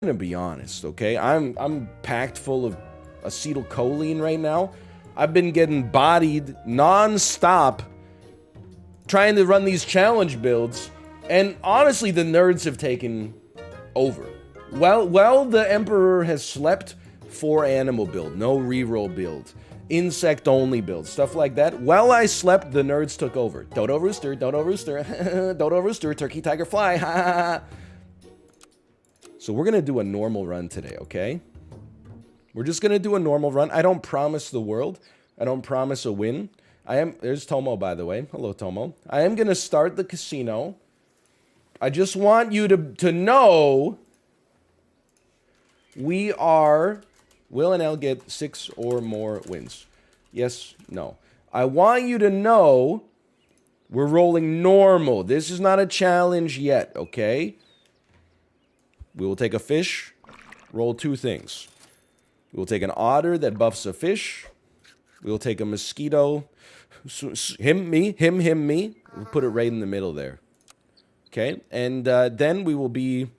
gonna be honest, okay? I'm packed full of acetylcholine right now. I've been getting bodied non-stop trying to run these challenge builds, and honestly, the nerds have taken over. Well, the Emperor has slept, 4 animal build, no reroll build, insect only build, stuff like that. While I slept, the nerds took over. Dodo rooster, Dodo rooster, Dodo rooster, turkey tiger fly, ha ha ha. So we're gonna do a normal run today, okay? We're just gonna do a normal run. I don't promise the world. I don't promise a win. There's Tomo, by the way. Hello, Tomo. I am gonna start the casino. I just want you to know we are, will and I'll get 6 or more wins. Yes, no. I want you to know we're rolling normal. This is not a challenge yet, okay? We will take a fish, roll 2 things. We will take an otter that buffs a fish. We will take a mosquito, him, me. We'll put it right in the middle there. Okay, and then we will be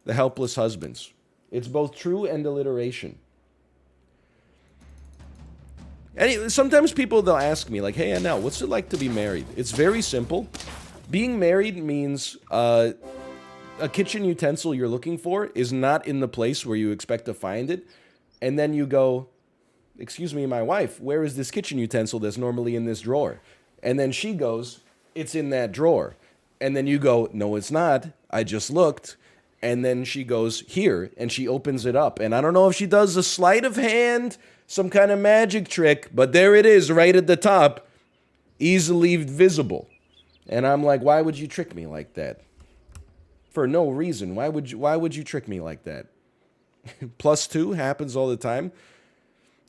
the helpless husbands. It's both true and alliteration. Sometimes people, they'll ask me, like, hey, Anel, what's it like to be married? It's very simple. Being married means a kitchen utensil you're looking for is not in the place where you expect to find it. And then you go, excuse me, my wife, where is this kitchen utensil that's normally in this drawer? And then she goes, it's in that drawer. And then you go, no, it's not. I just looked. And then she goes, here, and she opens it up. And I don't know if she does a sleight of hand, some kind of magic trick, but there it is right at the top, easily visible. And I'm like, why would you trick me like that? For no reason. Why would you trick me like that? +2 happens all the time.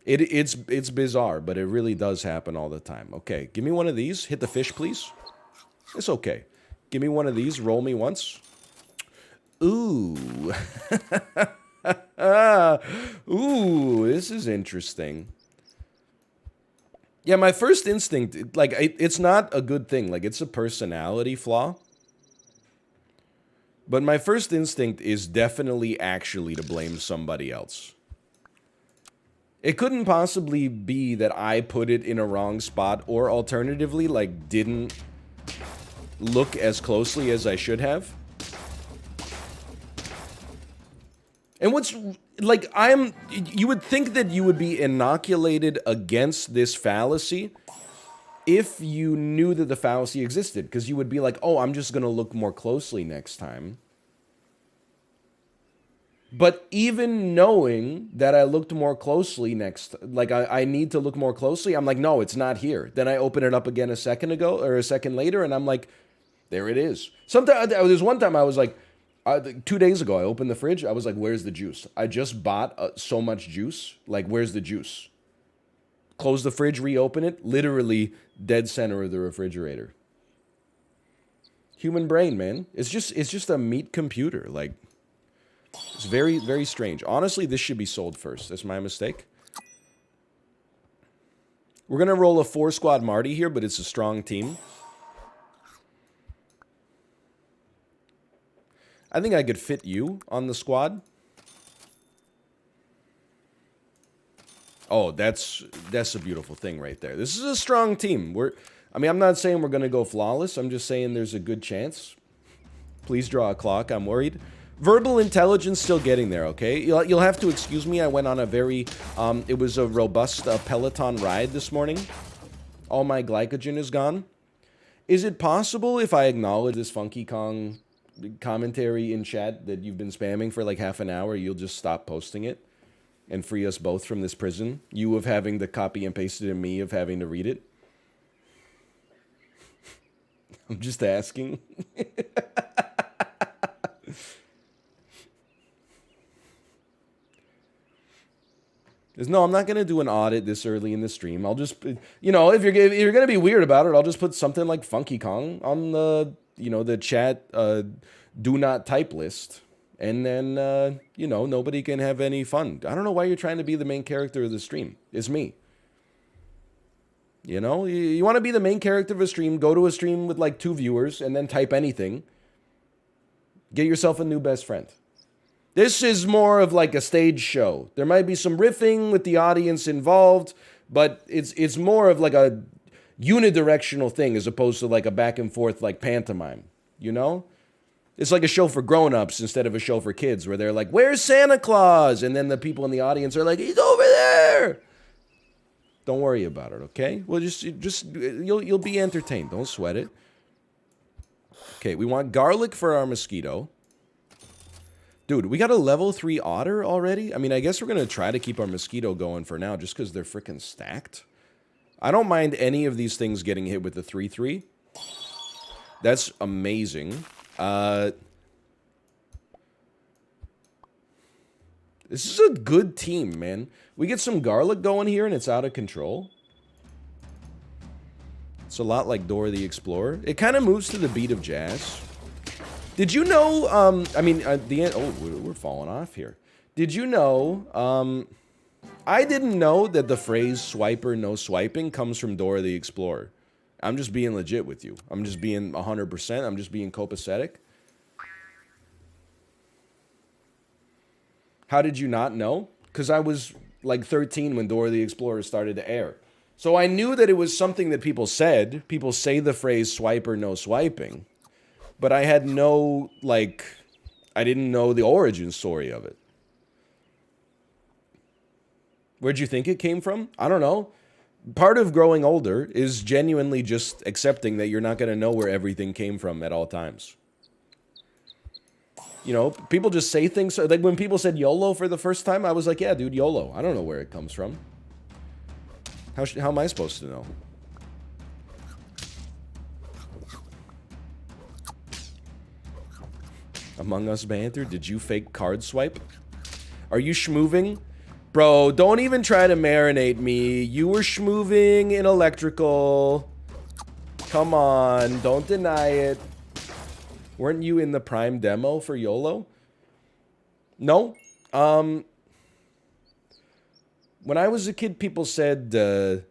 It's bizarre, but it really does happen all the time. Okay, give me one of these. Hit the fish, please. It's okay. Give me one of these. Roll me once. Ooh. Ooh, this is interesting. Yeah, my first instinct, like, it's not a good thing. Like, it's a personality flaw. But my first instinct is definitely actually to blame somebody else. It couldn't possibly be that I put it in a wrong spot, or alternatively, like, didn't look as closely as I should have. And what's, like, you would think that you would be inoculated against this fallacy if you knew that the fallacy existed, because you would be like, oh, I'm just going to look more closely next time. But even knowing that I looked more closely like I need to look more closely, I'm like, no, it's not here. Then I open it up again a second ago, or a second later, and I'm like, there it is. Sometimes, there's one time I was like, 2 days ago, I opened the fridge, I was like, where's the juice? I just bought so much juice, like, where's the juice? Close the fridge, reopen it, literally dead center of the refrigerator. Human brain, man. It's just a meat computer. Like, it's very, very strange. Honestly, this should be sold first. That's my mistake. We're going to roll a 4-squad Marty here, but it's a strong team. I think I could fit you on the squad. Oh, that's a beautiful thing right there. This is a strong team. I'm not saying we're going to go flawless. I'm just saying there's a good chance. Please draw a clock. I'm worried. Verbal intelligence still getting there, okay? You'll have to excuse me. I went on a very, it was a robust Peloton ride this morning. All my glycogen is gone. Is it possible if I acknowledge this Funky Kong commentary in chat that you've been spamming for like half an hour, you'll just stop posting it? And free us both from this prison. You of having to copy and paste it, and me of having to read it. I'm just asking. No, I'm not going to do an audit this early in the stream. I'll just, you know, if you're going to be weird about it, I'll just put something like Funky Kong on the, you know, the chat do not type list. And then, you know, nobody can have any fun. I don't know why you're trying to be the main character of the stream. It's me. You know, you want to be the main character of a stream, go to a stream with like 2 viewers and then type anything. Get yourself a new best friend. This is more of like a stage show. There might be some riffing with the audience involved, but it's more of like a unidirectional thing as opposed to like a back and forth like pantomime, you know? It's like a show for grown-ups instead of a show for kids where they're like, "Where's Santa Claus?" And then the people in the audience are like, "He's over there." Don't worry about it, okay? Well, you'll be entertained. Don't sweat it. Okay, we want garlic for our mosquito. Dude, we got a level 3 otter already? I mean, I guess we're going to try to keep our mosquito going for now just because they're freaking stacked. I don't mind any of these things getting hit with the 3-3. That's amazing. This is a good team, man. We get some garlic going here and it's out of control. It's a lot like Dora the Explorer. It kind of moves to the beat of jazz. Did you know, I mean, the end, oh, we're falling off here. Did you know, I didn't know that the phrase swiper, no swiping comes from Dora the Explorer. I'm just being legit with you. I'm just being 100%. I'm just being copacetic. How did you not know? Because I was like 13 when Dora the Explorer started to air. So I knew that it was something that people said. People say the phrase swiper, no swiping. But I had no, like, I didn't know the origin story of it. Where'd you think it came from? I don't know. Part of growing older is genuinely just accepting that you're not going to know where everything came from at all times. You know, people just say things. Like when people said YOLO for the first time, I was like, yeah, dude, YOLO. I don't know where it comes from. How am I supposed to know? Among Us banter, did you fake card swipe? Are you schmooving? Bro, don't even try to marinate me. You were schmooving in electrical. Come on, don't deny it. Weren't you in the Prime demo for YOLO? No. When I was a kid, people said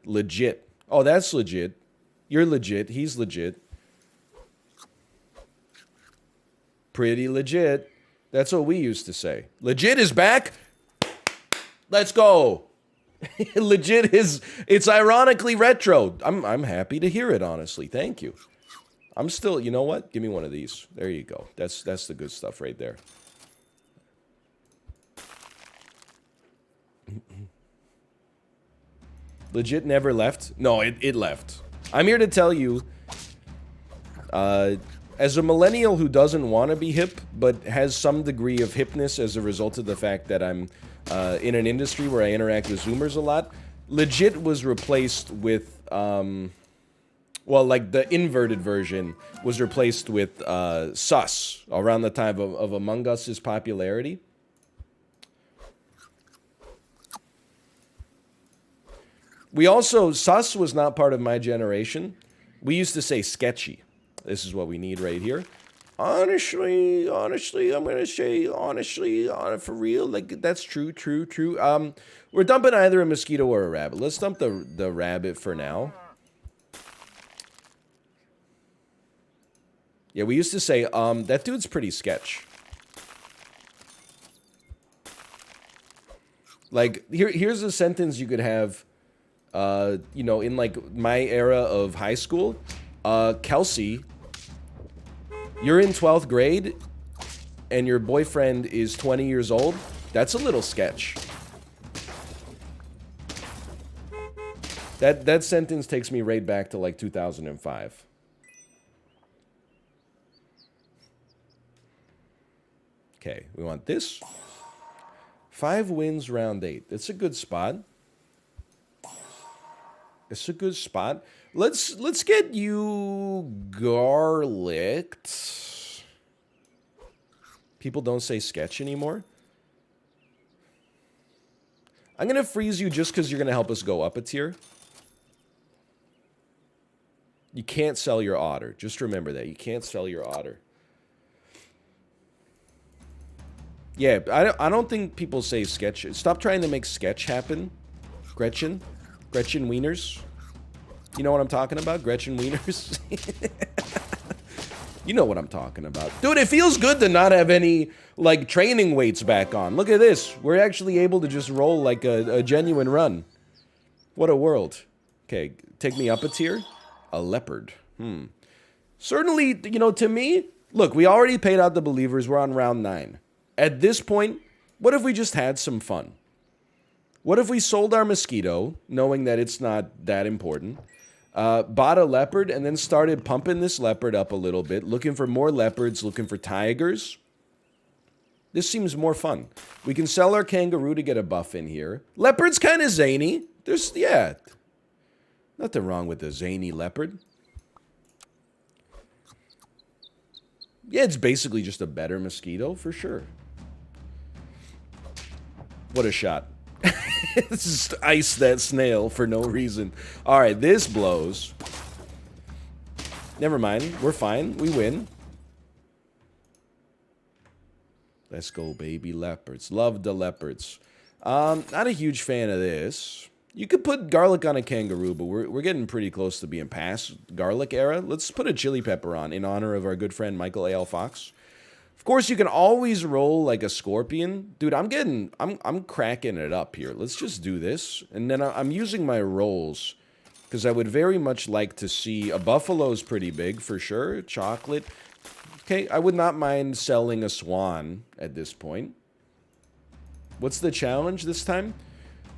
legit. Oh, that's legit. You're legit. He's legit. Pretty legit. That's what we used to say. Legit is back. Let's go. Legit is, it's ironically retro. I'm happy to hear it, honestly. Thank you. I'm still, you know what? Give me one of these. There you go. That's the good stuff right there. Legit never left? No, it left. I'm here to tell you, as a millennial who doesn't want to be hip, but has some degree of hipness as a result of the fact that I'm in an industry where I interact with Zoomers a lot, legit was replaced with, well, like the inverted version was replaced with sus around the time of Among Us's popularity. We also, sus was not part of my generation. We used to say sketchy. This is what we need right here. Honestly, I'm going to say honestly, for real, like that's true. We're dumping either a mosquito or a rabbit. Let's dump the rabbit for now. Yeah, we used to say, that dude's pretty sketch. Like, here's a sentence you could have, you know, in like my era of high school. Kelsey, you're in 12th grade and your boyfriend is 20 years old. That's a little sketch. That sentence takes me right back to like 2005. Okay, we want this. 5 wins, round 8. That's a good spot. It's a good spot. Let's get you garlicked. People don't say sketch anymore. I'm gonna freeze you just because you're gonna help us go up a tier. You can't sell your otter. Just remember that. You can't sell your otter. Yeah, I don't think people say sketch. Stop trying to make sketch happen. Gretchen Wieners. You know what I'm talking about? Gretchen Wieners. You know what I'm talking about. Dude, it feels good to not have any, like, training weights back on. Look at this. We're actually able to just roll like a genuine run. What a world. Okay, take me up a tier. A leopard. Certainly, you know, to me, look, we already paid out the believers. We're on round 9. At this point, what if we just had some fun? What if we sold our mosquito, knowing that it's not that important, bought a leopard, and then started pumping this leopard up a little bit, looking for more leopards, looking for tigers? This seems more fun. We can sell our kangaroo to get a buff in here. Leopard's kind of zany. There's, yeah, nothing wrong with a zany leopard. Yeah, it's basically just a better mosquito, for sure. What a shot. Just ice that snail for no reason. All right, this blows. Never mind. We're fine. We win. Let's go, baby leopards. Love the leopards. Not a huge fan of this. You could put garlic on a kangaroo, but we're getting pretty close to being past garlic era. Let's put a chili pepper on in honor of our good friend Michael A.L. Fox. Of course, you can always roll like a scorpion. Dude, I'm cracking it up here. Let's just do this. And then I'm using my rolls because I would very much like to see a buffalo's pretty big for sure. Chocolate. Okay, I would not mind selling a swan at this point. What's the challenge this time?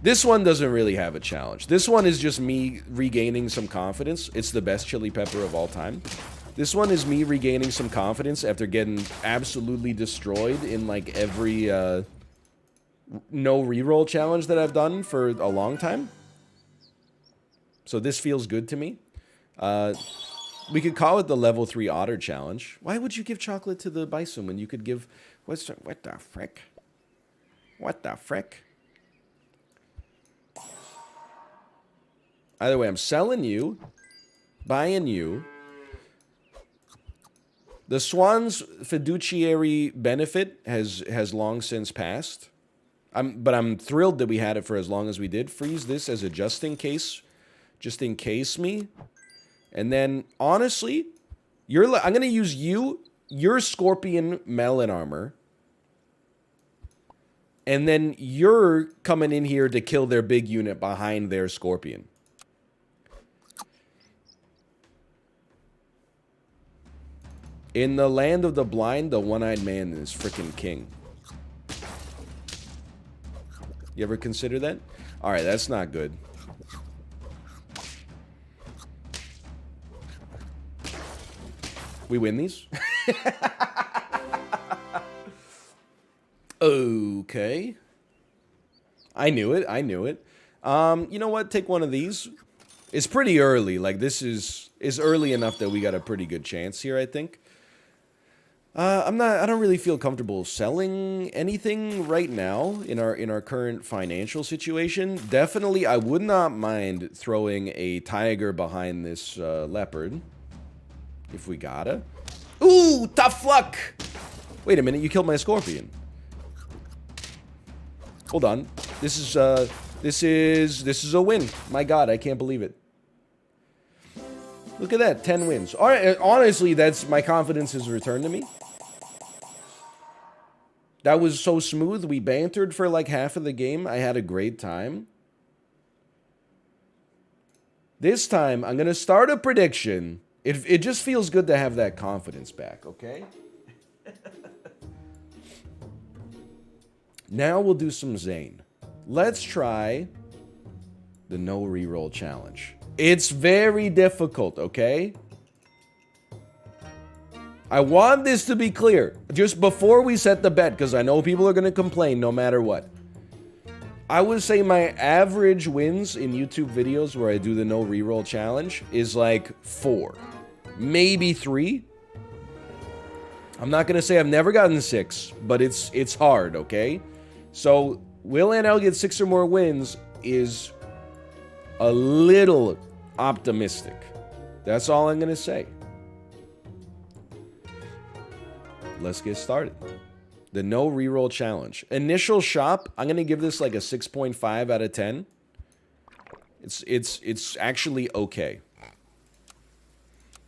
This one doesn't really have a challenge. This one is just me regaining some confidence. It's the best chili pepper of all time. This one is me regaining some confidence after getting absolutely destroyed in like every no reroll challenge that I've done for a long time. So this feels good to me. We could call it the level 3 otter challenge. Why would you give chocolate to the bison when you could give... What the frick? What the frick? Either way, I'm selling you, buying you. The swan's fiduciary benefit has long since passed. But I'm thrilled that we had it for as long as we did. Freeze this as a just in case me. And then, honestly, I'm going to use your scorpion melon armor. And then you're coming in here to kill their big unit behind their scorpion. In the land of the blind, the one-eyed man is freaking king. You ever consider that? All right, that's not good. We win these? Okay. I knew it. You know what? Take one of these. It's pretty early. Like, this is early enough that we got a pretty good chance here, I think. I don't really feel comfortable selling anything right now in our current financial situation. Definitely, I would not mind throwing a tiger behind this leopard. If we gotta. Ooh, tough luck! Wait a minute, you killed my scorpion. Hold on. This is a win. My god, I can't believe it. Look at that, 10 wins. All right, honestly, my confidence has returned to me. That was so smooth. We bantered for like half of the game. I had a great time. This time, I'm going to start a prediction. It just feels good to have that confidence back, okay? Now we'll do some Zane. Let's try the no reroll challenge. It's very difficult, okay? I want this to be clear, just before we set the bet, because I know people are going to complain no matter what. I would say my average wins in YouTube videos where I do the no reroll challenge is like 4, maybe 3. I'm not going to say I've never gotten 6, but it's hard, okay? So, will NL get 6 or more wins is a little optimistic. That's all I'm going to say. Let's get started. The no reroll challenge. Initial shop, I'm going to give this like a 6.5 out of 10. It's actually okay.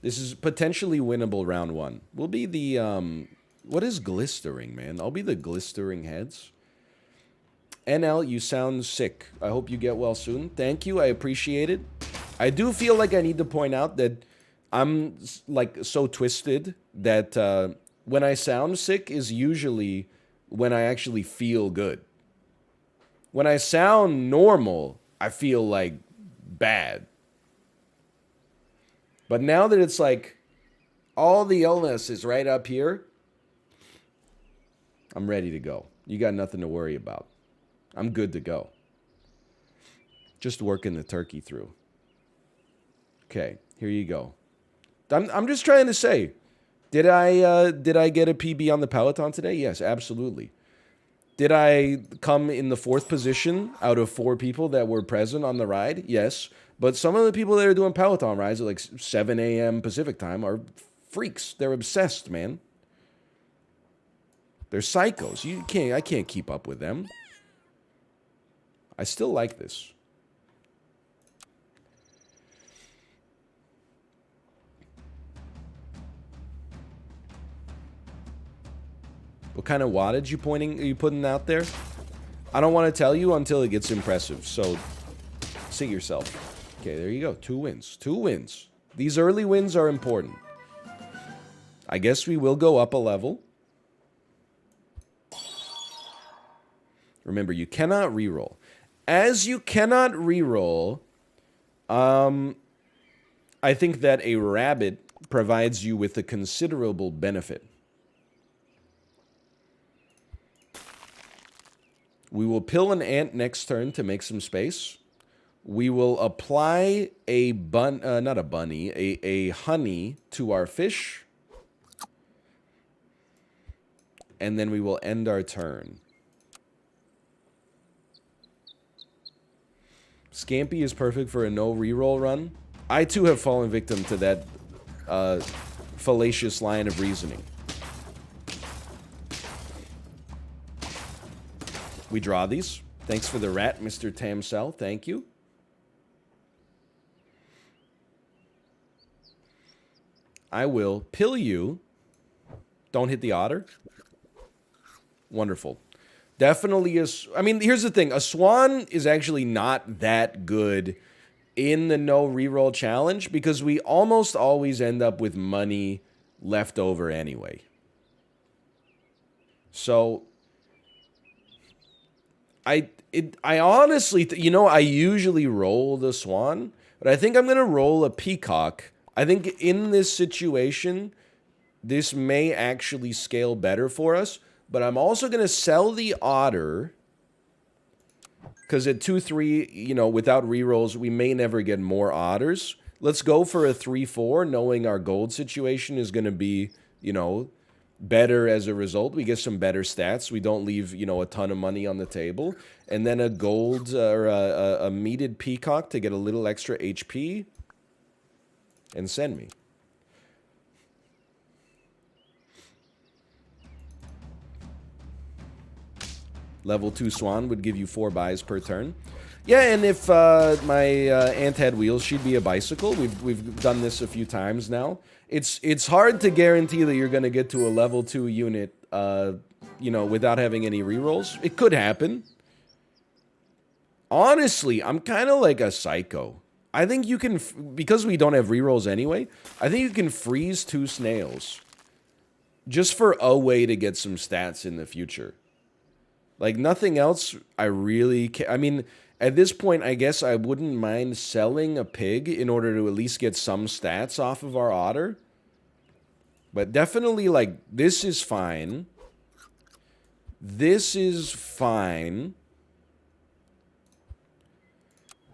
This is potentially winnable round 1. We'll be the, what is glistering, man? I'll be the glistering heads. NL, you sound sick. I hope you get well soon. Thank you, I appreciate it. I do feel like I need to point out that I'm, like, so twisted that when I sound sick is usually when I actually feel good. When I sound normal, I feel, like, bad. But now that it's, like, all the illness is right up here, I'm ready to go. You got nothing to worry about. I'm good to go. Just working the turkey through. Okay, here you go. I'm just trying to say, did I get a PB on the Peloton today? Yes, absolutely. Did I come in the 4th position out of 4 people that were present on the ride? Yes. But some of the people that are doing Peloton rides at like 7 a.m. Pacific time are freaks. They're obsessed, man. They're psychos. I can't keep up with them. I still like this. What kind of wattage are you putting out there? I don't want to tell you until it gets impressive, so see yourself. Okay, there you go. 2 wins. 2 wins. These early wins are important. I guess we will go up a level. Remember, you cannot reroll. As you cannot reroll, I think that a rabbit provides you with a considerable benefit. We will pill an ant next turn to make some space. We will apply a honey to our fish. And then we will end our turn. Scampy is perfect for a no reroll run. I too have fallen victim to that fallacious line of reasoning. We draw these. Thanks for the rat, Mr. Tamsel. Thank you. I will pill you. Don't hit the otter. Wonderful. Definitely is. I mean, here's the thing. A swan is actually not that good in the no reroll challenge because we almost always end up with money left over anyway. So I honestly, I usually roll the swan, but I think I'm going to roll a peacock. I think in this situation, this may actually scale better for us, but I'm also going to sell the otter because at 2-3, without rerolls, we may never get more otters. Let's go for a 3-4, knowing our gold situation is going to be, better as a result. We get some better stats. We don't leave, a ton of money on the table. And then a gold or a meated peacock to get a little extra HP. And send me. Level 2 swan would give you 4 buys per turn. Yeah, and if my ant had wheels, she'd be a bicycle. We've done this a few times now. It's hard to guarantee that you're going to get to a level 2 unit, without having any rerolls. It could happen. Honestly, I'm kind of like a psycho. I think you can, because we don't have rerolls anyway, I think you can freeze 2 snails. Just for a way to get some stats in the future. Like, nothing else I really I mean, at this point, I guess I wouldn't mind selling a pig in order to at least get some stats off of our otter. But definitely, like, this is fine. This is fine.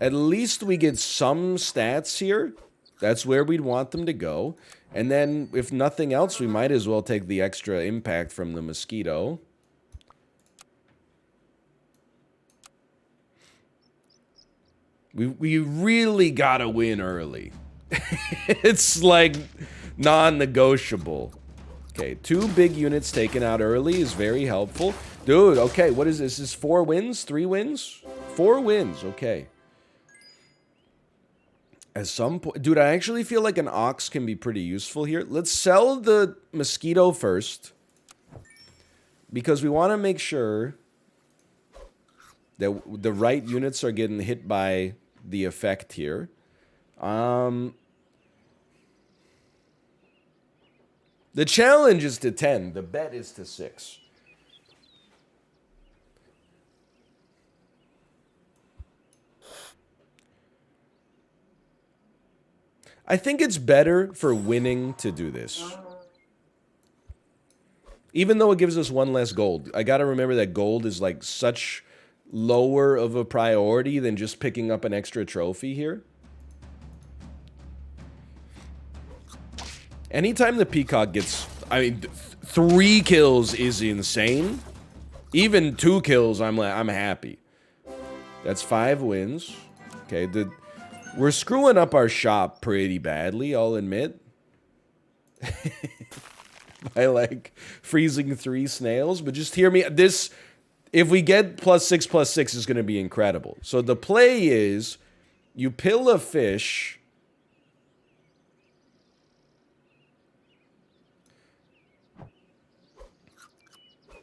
At least we get some stats here. That's where we'd want them to go. And then, if nothing else, we might as well take the extra impact from the mosquito. We really gotta win early. It's like non-negotiable. Okay, 2 big units taken out early is very helpful. Dude, okay, what is this? Is this 4 wins? 3 wins? 4 wins, okay. At some point, dude, I actually feel like an ox can be pretty useful here. Let's sell the mosquito first, because we want to make sure that the right units are getting hit by the effect here. The challenge is to 10. The bet is to 6. I think it's better for winning to do this. Even though it gives us 1 less gold. I gotta remember that gold is like such lower of a priority than just picking up an extra trophy here. Anytime the Peacock gets... I mean, 3 kills is insane. Even 2 kills, I'm happy. That's 5 wins. Okay, we're screwing up our shop pretty badly, I'll admit. By, like, freezing 3 snails. But just hear me. This, if we get +6/+6, is going to be incredible. So the play is, you pill a fish...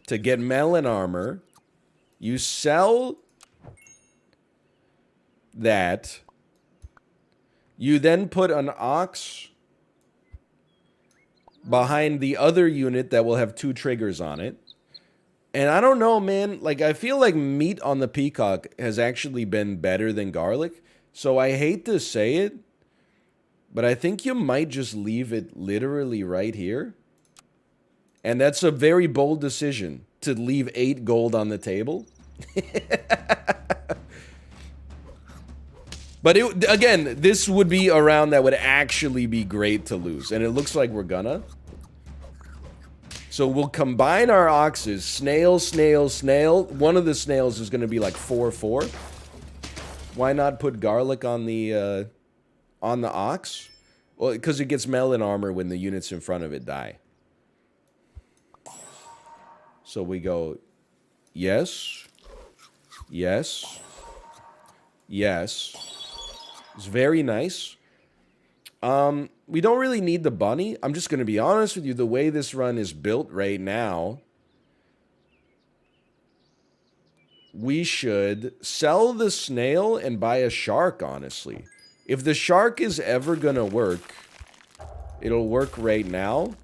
to get melon armor. You sell that... You then put an ox behind the other unit that will have 2 triggers on it. And I don't know, man. Like, I feel like meat on the Peacock has actually been better than garlic. So I hate to say it, but I think you might just leave it literally right here. And that's a very bold decision, to leave 8 gold on the table. But again, this would be a round that would actually be great to lose. And it looks like we're gonna. So we'll combine our oxes. Snail, snail, snail. One of the snails is going to be like 4/4. Why not put garlic on the ox? Well, because it gets melon armor when the units in front of it die. So we go, yes, yes, yes. It's very nice. We don't really need the bunny. I'm just going to be honest with you. The way this run is built right now, we should sell the snail and buy a shark, honestly. If the shark is ever going to work, it'll work right now.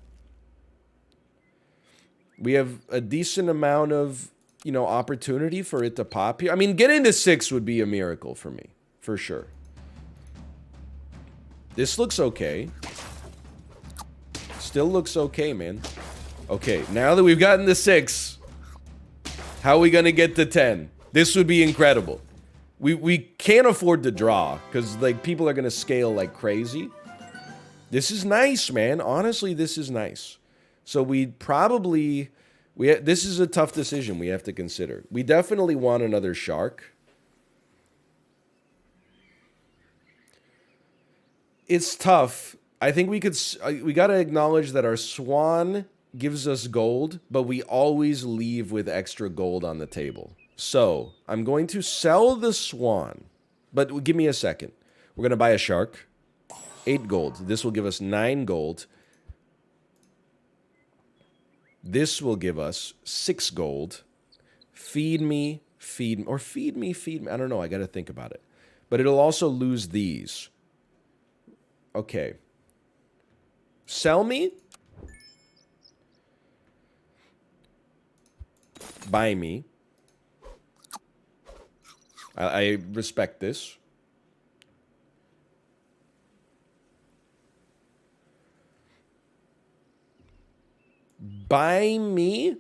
We have a decent amount of, you know, opportunity for it to pop here. I mean, getting to 6 would be a miracle for me, for sure. This looks okay. Still looks okay, man. Okay, now that we've gotten to 6, how are we gonna get to 10? This would be incredible. We can't afford to draw, because, like, people are gonna scale like crazy. This is nice, man. Honestly, this is nice. So we'd probably... this is a tough decision we have to consider. We definitely want another shark. It's tough. I think we gotta acknowledge that our swan gives us gold, but we always leave with extra gold on the table. So, I'm going to sell the swan, but give me a second. We're gonna buy a shark. 8 gold. This will give us 9 gold. This will give us 6 gold. Feed me, feed me, or feed me, feed me. I don't know, I gotta think about it. But it'll also lose these. Okay. Sell me. Buy me. I respect this. Buy me.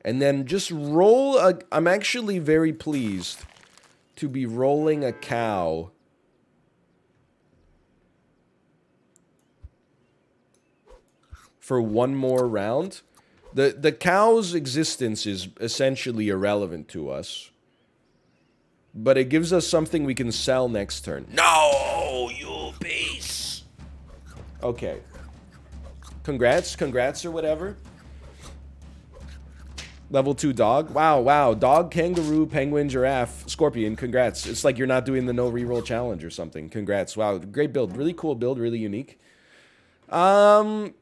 And then just roll a... I'm actually very pleased to be rolling a cow for 1 more round. The cow's existence is essentially irrelevant to us. But it gives us something we can sell next turn. No, you piece. Okay. Congrats or whatever. Level 2 dog. Wow, wow. Dog, kangaroo, penguin, giraffe, scorpion. Congrats. It's like you're not doing the no reroll challenge or something. Congrats. Wow, great build. Really cool build. Really unique. Remember,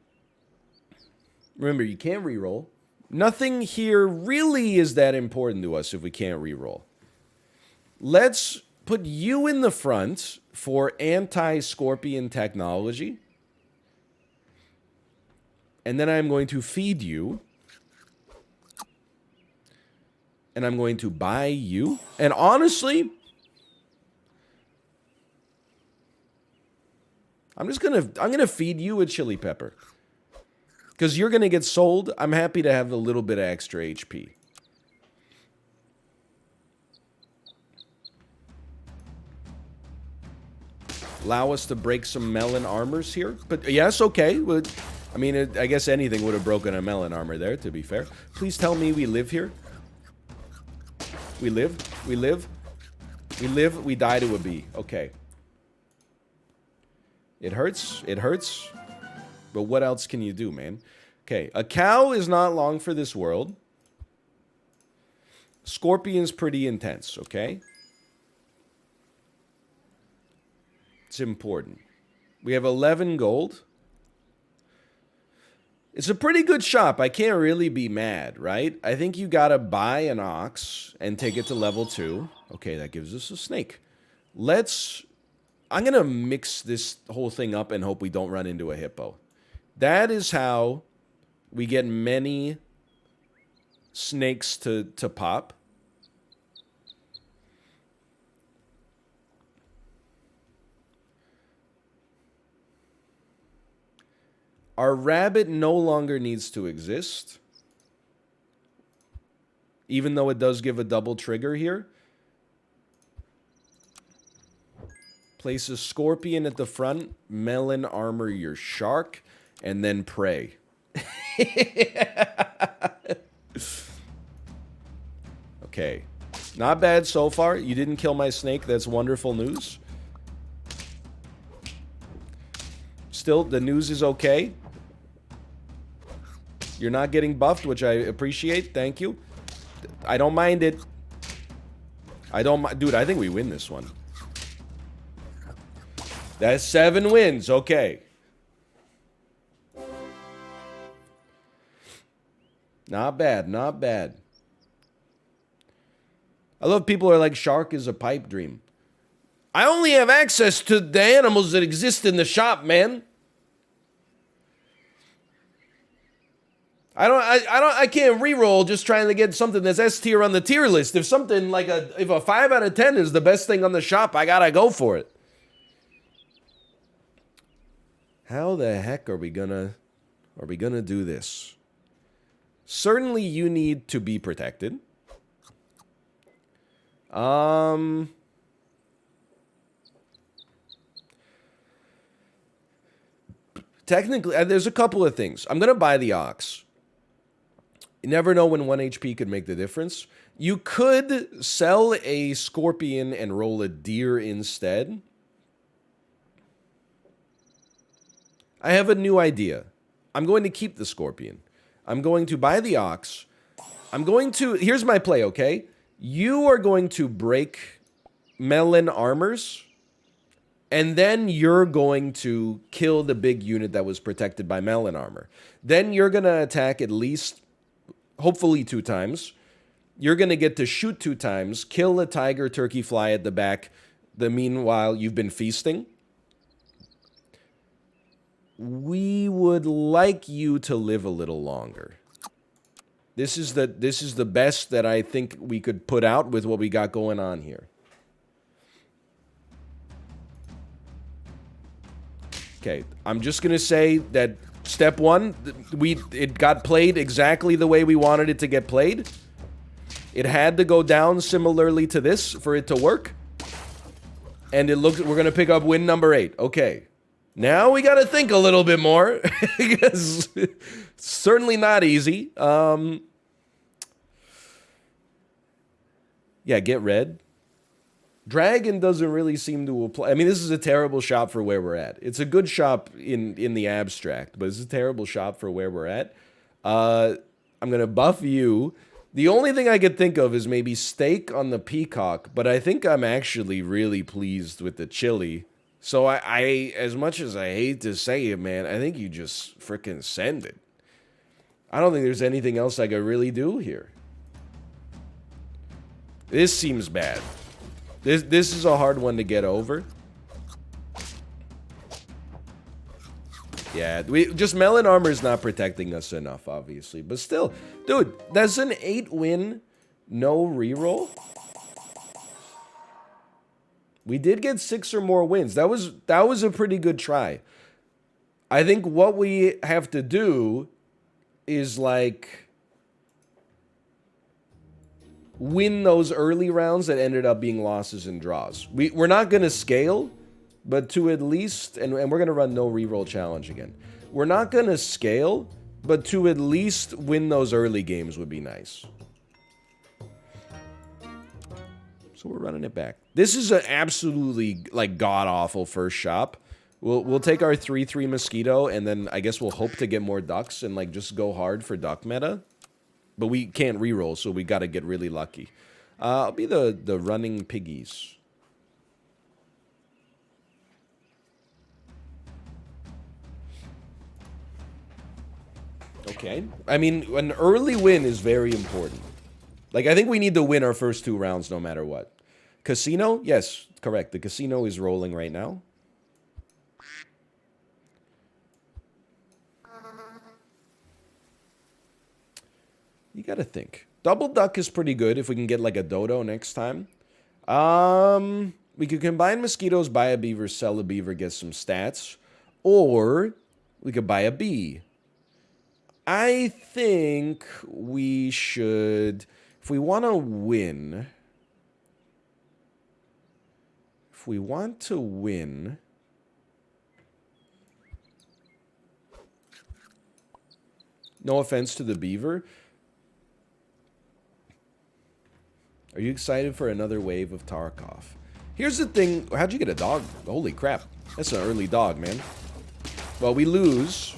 you can't reroll. Nothing here really is that important to us if we can't reroll. Let's put you in the front for anti-scorpion technology. And then I'm going to feed you. And I'm going to buy you. And honestly, I'm gonna feed you a chili pepper. Because you're gonna get sold. I'm happy to have a little bit of extra HP. Allow us to break some melon armors here. But yes, okay. I mean, I guess anything would have broken a melon armor there, to be fair. Please tell me we live here. We live. We live. We live. We die to a bee. Okay. It hurts. It hurts. But what else can you do, man? Okay. A cow is not long for this world. Scorpion's pretty intense, okay? It's important. We have 11 gold. It's a pretty good shop. I can't really be mad, right? I think you gotta buy an ox and take it to level 2. Okay, that gives us a snake. I'm gonna mix this whole thing up and hope we don't run into a hippo. That is how we get many snakes to pop. Our rabbit no longer needs to exist. Even though it does give a double trigger here. Place a scorpion at the front. Melon armor your shark. And then pray. Okay. Not bad so far. You didn't kill my snake. That's wonderful news. Still, the news is okay. You're not getting buffed, which I appreciate. Thank you. I don't mind it. I don't mind. Dude, I think we win this one. That's 7 wins. Okay. Not bad. Not bad. I love people who are like, shark is a pipe dream. I only have access to the animals that exist in the shop, man. I can't reroll just trying to get something that's S tier on the tier list. If something like if a 5 out of 10 is the best thing on the shop, I gotta go for it. How the heck are we gonna do this? Certainly you need to be protected. Technically, there's a couple of things. I'm gonna buy the ox. You never know when 1 HP could make the difference. You could sell a scorpion and roll a deer instead. I have a new idea. I'm going to keep the scorpion. I'm going to buy the ox. Here's my play, okay? You are going to break melon armors. And then you're going to kill the big unit that was protected by melon armor. Then you're going to attack at least, hopefully 2 times. You're going to get to shoot 2 times, kill a tiger turkey fly at the back. Meanwhile, you've been feasting. We would like you to live a little longer. This is the best that I think we could put out with what we got going on here. Okay, I'm just gonna say that step 1, it got played exactly the way we wanted it to get played. It had to go down similarly to this for it to work. And we're gonna pick up win number 8. Okay. Now we gotta think a little bit more. Because it's certainly not easy. Yeah, get red. Dragon doesn't really seem to apply. I mean, this is a terrible shop for where we're at. It's a good shop in the abstract, but it's a terrible shop for where we're at. I'm going to buff you. The only thing I could think of is maybe steak on the Peacock, but I think I'm actually really pleased with the chili. So I as much as I hate to say it, man, I think you just frickin' send it. I don't think there's anything else I could really do here. This seems bad. This is a hard one to get over. Yeah, just Melon Armor is not protecting us enough, obviously. But still, dude, that's an 8-win, no reroll. We did get 6 or more wins. That was a pretty good try. I think what we have to do is like win those early rounds that ended up being losses and draws. We're not going to scale, but to at least, and we're going to run no reroll challenge again. We're not going to scale, but to at least win those early games would be nice. So we're running it back. This is an absolutely like god-awful first shop. We'll take our 3/3 mosquito, and then I guess we'll hope to get more ducks and like just go hard for duck meta. But we can't reroll, so we got to get really lucky. I'll be the running piggies. Okay. I mean, an early win is very important. Like, I think we need to win our first 2 rounds no matter what. Casino? Yes, correct. The casino is rolling right now. You gotta think. Double duck is pretty good if we can get like a Dodo next time. We could combine mosquitoes, buy a beaver, sell a beaver, get some stats. Or we could buy a bee. I think we should, if we want to win, no offense to the beaver. Are you excited for another wave of Tarkov? Here's the thing. How'd you get a dog? Holy crap. That's an early dog, man. Well, we lose,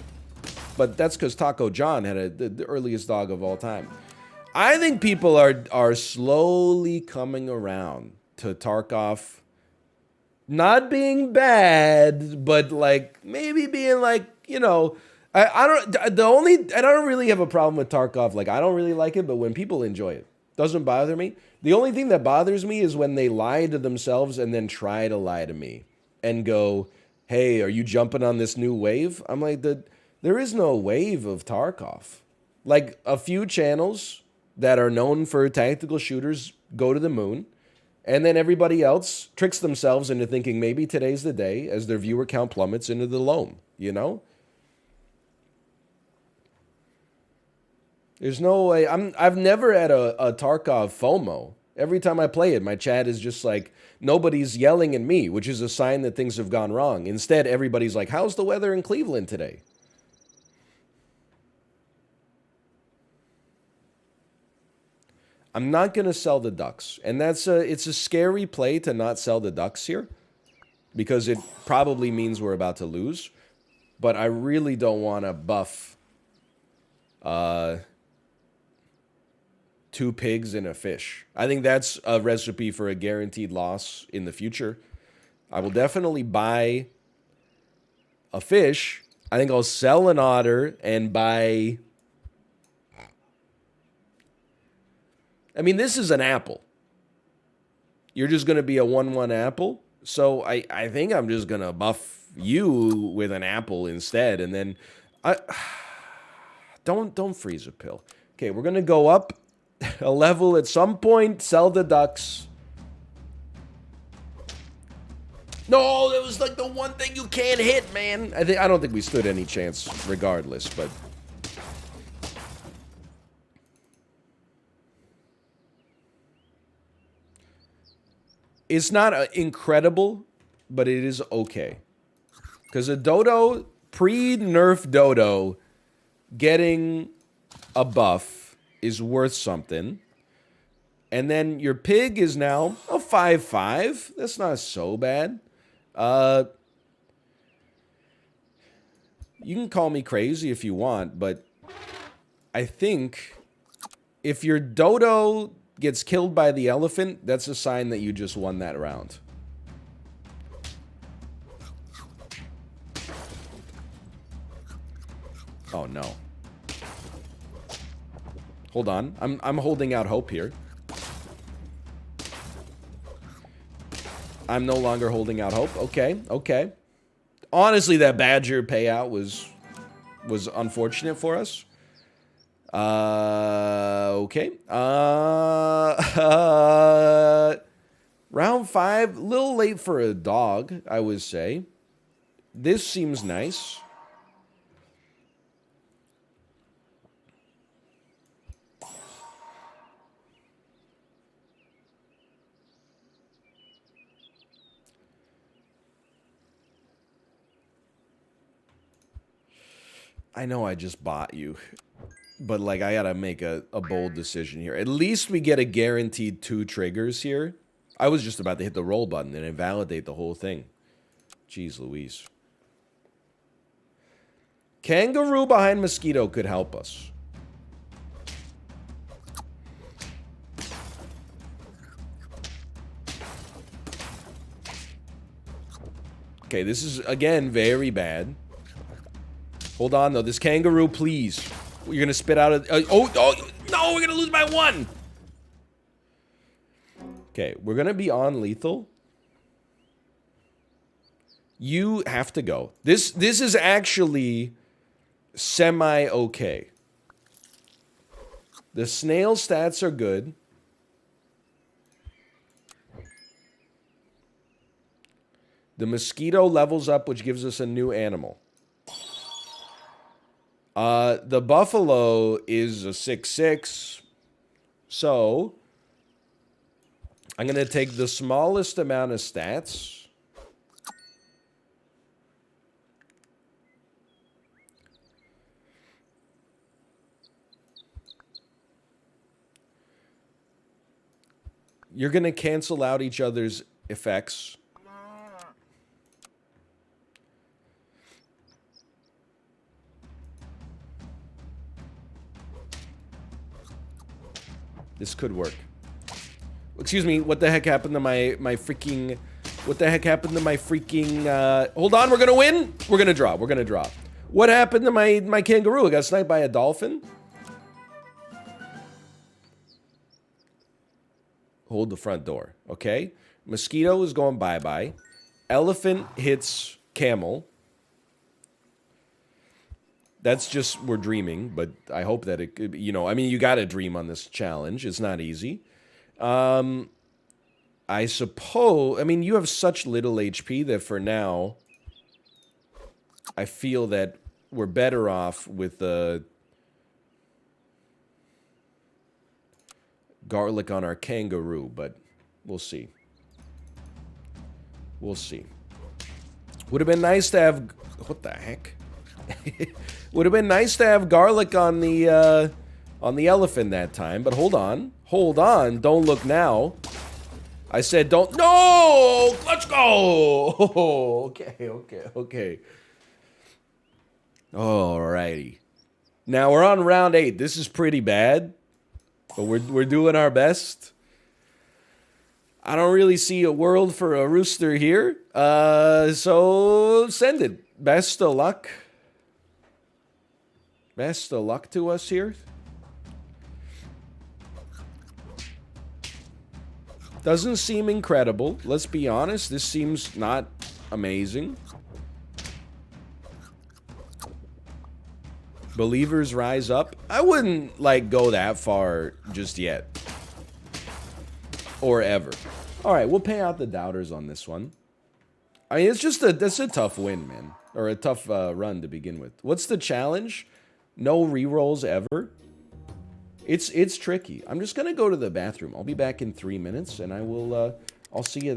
but that's because Taco John had the earliest dog of all time. I think people are slowly coming around to Tarkov not being bad, but like maybe being like, you know, I don't really have a problem with Tarkov. Like, I don't really like it, but when people enjoy it, doesn't bother me. The only thing that bothers me is when they lie to themselves and then try to lie to me and go, hey, are you jumping on this new wave? I'm like, there is no wave of Tarkov. Like, a few channels that are known for tactical shooters go to the moon, and then everybody else tricks themselves into thinking maybe today's the day as their viewer count plummets into the loam, you know? There's no way. I've never had a Tarkov FOMO. Every time I play it, my chat is just like, nobody's yelling at me, which is a sign that things have gone wrong. Instead, everybody's like, how's the weather in Cleveland today? I'm not going to sell the ducks. And it's a scary play to not sell the ducks here, because it probably means we're about to lose. But I really don't want to buff 2 pigs and a fish. I think that's a recipe for a guaranteed loss in the future. I will definitely buy a fish. I think I'll sell an otter and buy... I mean, this is an apple. You're just going to be a 1/1 apple. So I think I'm just going to buff you with an apple instead. And then... Don't freeze a pill. Okay, we're going to go up a level at some point, sell the ducks. No, that was like the one thing you can't hit, man. I don't think we stood any chance regardless, but... It's not incredible, but it is okay. Because a Dodo, pre-nerf Dodo, getting a buff is worth something. And then your pig is now a 5/5. That's not so bad. You can call me crazy if you want, but I think If your Dodo gets killed by the elephant, that's a sign that you just won that round. Oh no. Hold on. I'm holding out hope here. I'm no longer holding out hope. Okay, okay. Honestly, that Badger payout was unfortunate for us. Okay. Round 5, a little late for a dog, I would say. This seems nice. I know I just bought you, but like I gotta make a bold decision here. At least we get a guaranteed 2 triggers here. I was just about to hit the roll button and invalidate the whole thing. Jeez Louise. Kangaroo behind Mosquito could help us. Okay, this is, again, very bad. Hold on, though. This kangaroo, please. You're going to spit out a... oh, no, we're going to lose by 1. Okay, we're going to be on lethal. You have to go. This is actually semi-okay. The snail stats are good. The mosquito levels up, which gives us a new animal. The buffalo is a 6/6. So, I'm going to take the smallest amount of stats. You're going to cancel out each other's effects. This could work. Excuse me, what the heck happened to my freaking... What the heck happened to my freaking... hold on, we're gonna win? We're gonna draw, we're gonna draw. What happened to my kangaroo? It got sniped by a dolphin? Hold the front door, okay? Mosquito is going bye-bye. Elephant hits camel. That's just, we're dreaming, but I hope that it, you know, I mean, you gotta dream on this challenge. It's not easy. I suppose, I mean, you have such little HP that for now, I feel that we're better off with the garlic on our kangaroo, but we'll see. We'll see. Would have been nice to have, what the heck? Would have been nice to have garlic on the elephant that time, but hold on. Hold on. Don't look now. I said don't. No! Let's go! Okay. Alrighty. Now we're on round 8. This is pretty bad, but we're doing our best. I don't really see a world for a rooster here. So send it. Best of luck. Best of luck to us here. Doesn't seem incredible. Let's be honest. This seems not amazing. Believers rise up. I wouldn't, like, go that far just yet. Or ever. Alright, we'll pay out the doubters on this one. I mean, that's a tough win, man. Or a tough run to begin with. What's the challenge? No rerolls ever. It's tricky. I'm just gonna go to the bathroom. I'll be back in 3 minutes, and I'll see you.